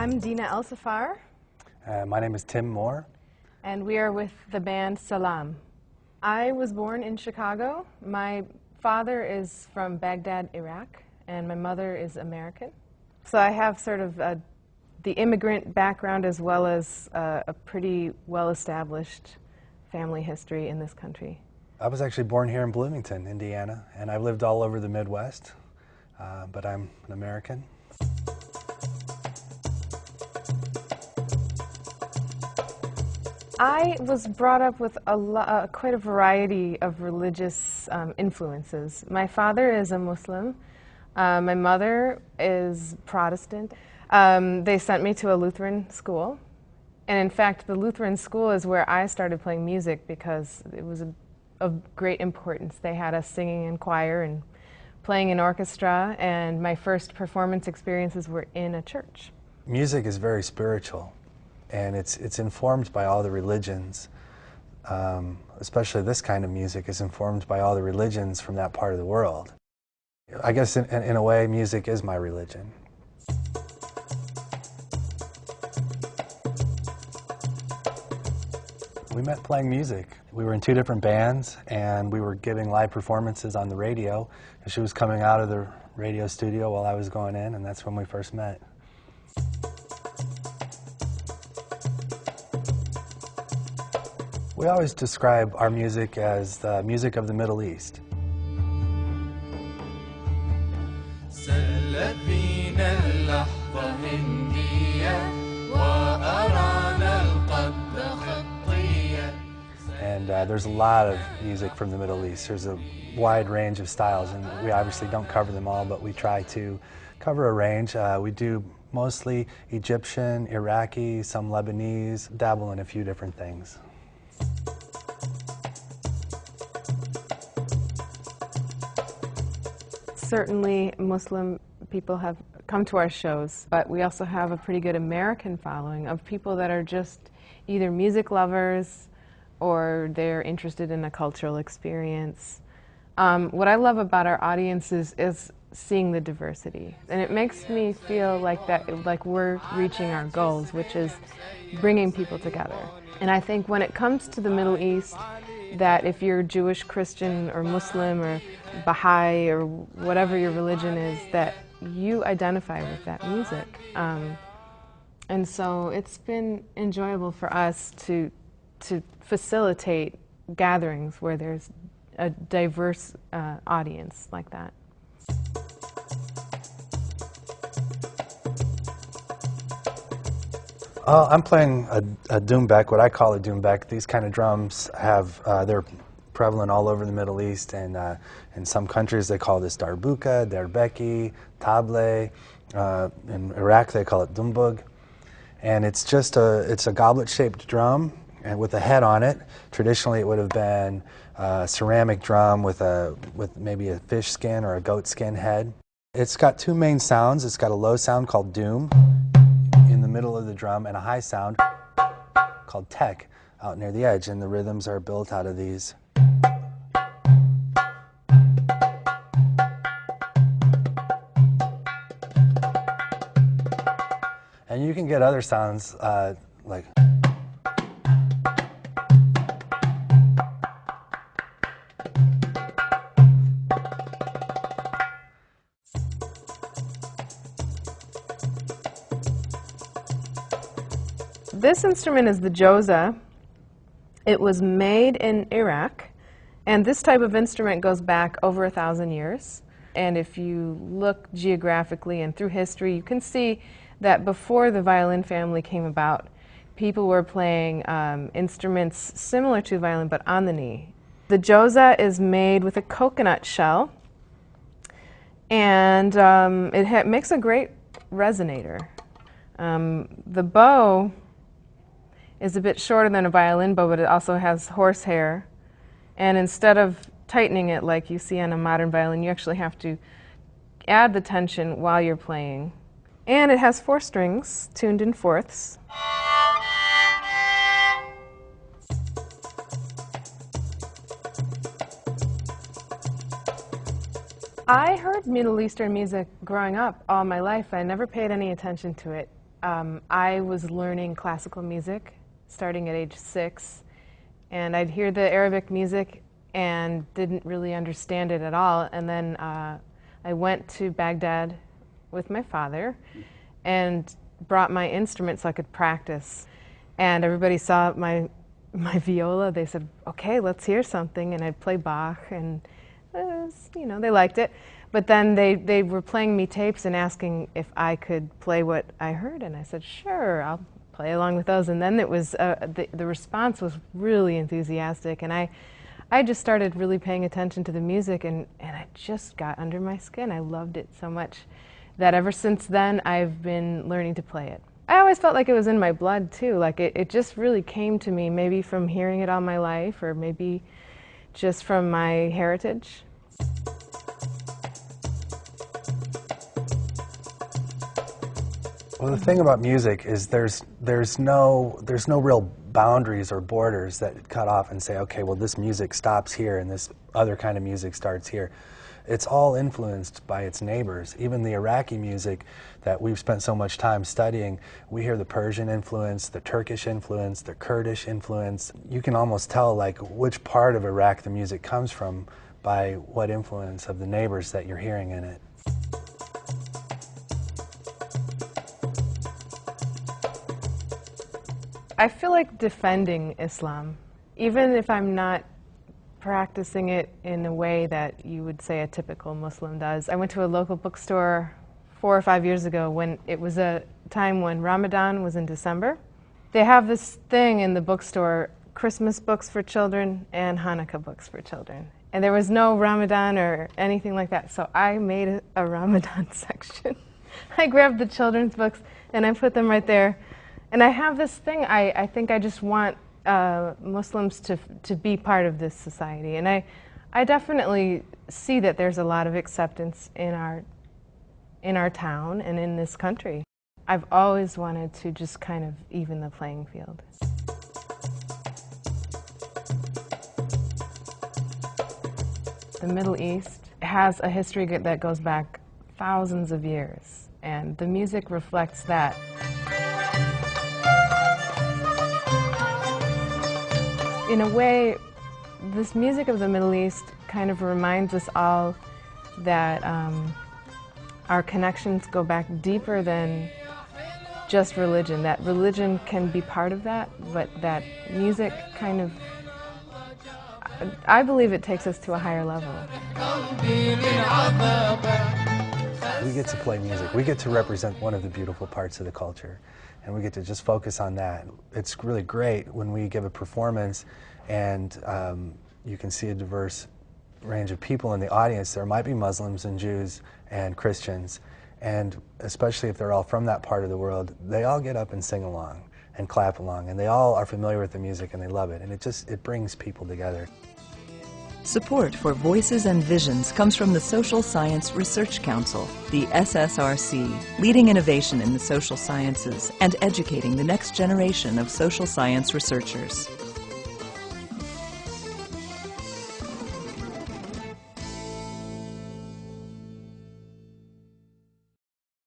I'm Dina El-Safar. My name is Tim Moore. And we are with the band Salaam. I was born in Chicago. My father is from Baghdad, Iraq, and my mother is American. So I have sort of the immigrant background as well as a pretty well-established family history in this country. I was actually born here in Bloomington, Indiana, and I've lived all over the Midwest, but I'm an American. I was brought up with quite a variety of religious influences. My father is a Muslim. My mother is Protestant. They sent me to a Lutheran school. And in fact, the Lutheran school is where I started playing music because it was of great importance. They had us singing in choir and playing in orchestra, and my first performance experiences were in a church. Music is very spiritual, and it's informed by all the religions. Especially this kind of music is informed by all the religions from that part of the world. I guess in a way, music is my religion. We met playing music. We were in two different bands, and we were giving live performances on the radio. And she was coming out of the radio studio while I was going in, and that's when we first met. We always describe our music as the music of the Middle East. And there's a lot of music from the Middle East. There's a wide range of styles, and we obviously don't cover them all, but we try to cover a range. We do mostly Egyptian, Iraqi, some Lebanese, dabble in a few different things. Certainly Muslim people have come to our shows, but we also have a pretty good American following of people that are just either music lovers or they're interested in a cultural experience. What I love about our audiences is seeing the diversity, and it makes me feel like we're reaching our goals, which is bringing people together. And I think when it comes to the Middle East, that if you're Jewish, Christian, or Muslim, or Baha'i, or whatever your religion is, that you identify with that music. And so it's been enjoyable for us to facilitate gatherings where there's a diverse audience like that. I'm playing a doumbek, what I call a doumbek. These kind of drums they're prevalent all over the Middle East, and in some countries they call this darbuka, darbeki, table. In Iraq they call it dumbug. And it's just a goblet-shaped drum and with a head on it. Traditionally it would have been a ceramic drum with maybe a fish skin or a goat skin head. It's got two main sounds. It's got a low sound called doom in the middle of the drum, and a high sound called tek out near the edge, and the rhythms are built out of these. And you can get other sounds like this instrument is the joza. It was made in Iraq, and this type of instrument goes back over 1,000 years. And if you look geographically and through history, you can see that before the violin family came about, people were playing instruments similar to violin but on the knee. The joza is made with a coconut shell, and it makes a great resonator. The bow is a bit shorter than a violin bow, but it also has horsehair. And instead of tightening it like you see on a modern violin, you actually have to add the tension while you're playing. And it has 4 strings tuned in fourths. I heard Middle Eastern music growing up all my life. I never paid any attention to it I was learning classical music starting at age 6, and I'd hear the Arabic music and didn't really understand it at all. And then I went to Baghdad with my father and brought my instrument so I could practice. And everybody saw my viola. They said, "Okay, let's hear something." And I'd play Bach, and they liked it. But then they were playing me tapes and asking if I could play what I heard, and I said, "Sure, I'll play along with those." And then it was the response was really enthusiastic, and I just started really paying attention to the music, and it just got under my skin. I loved it so much that ever since then I've been learning to play it. I always felt like it was in my blood too, like it just really came to me, maybe from hearing it all my life, or maybe just from my heritage. Well, the thing about music is there's no real boundaries or borders that cut off and say, okay, well, this music stops here and this other kind of music starts here. It's all influenced by its neighbors. Even the Iraqi music that we've spent so much time studying, we hear the Persian influence, the Turkish influence, the Kurdish influence. You can almost tell like which part of Iraq the music comes from by what influence of the neighbors that you're hearing in it. I feel like defending Islam, even if I'm not practicing it in a way that you would say a typical Muslim does. I went to a local bookstore 4 or 5 years ago when it was a time when Ramadan was in December. They have this thing in the bookstore, Christmas books for children and Hanukkah books for children. And there was no Ramadan or anything like that, so I made a Ramadan section. I grabbed the children's books and I put them right there. And I have this thing, I think I just want Muslims to be part of this society. And I definitely see that there's a lot of acceptance in our town and in this country. I've always wanted to just kind of even the playing field. The Middle East has a history that goes back thousands of years, and the music reflects that. In a way, this music of the Middle East kind of reminds us all that our connections go back deeper than just religion, that religion can be part of that, but that music kind of, I believe it takes us to a higher level. We get to play music. We get to represent one of the beautiful parts of the culture, and we get to just focus on that. It's really great when we give a performance and you can see a diverse range of people in the audience. There might be Muslims and Jews and Christians, and especially if they're all from that part of the world, they all get up and sing along and clap along, and they all are familiar with the music and they love it, and it brings people together. Support for Voices and Visions comes from the Social Science Research Council, the SSRC, leading innovation in the social sciences and educating the next generation of social science researchers.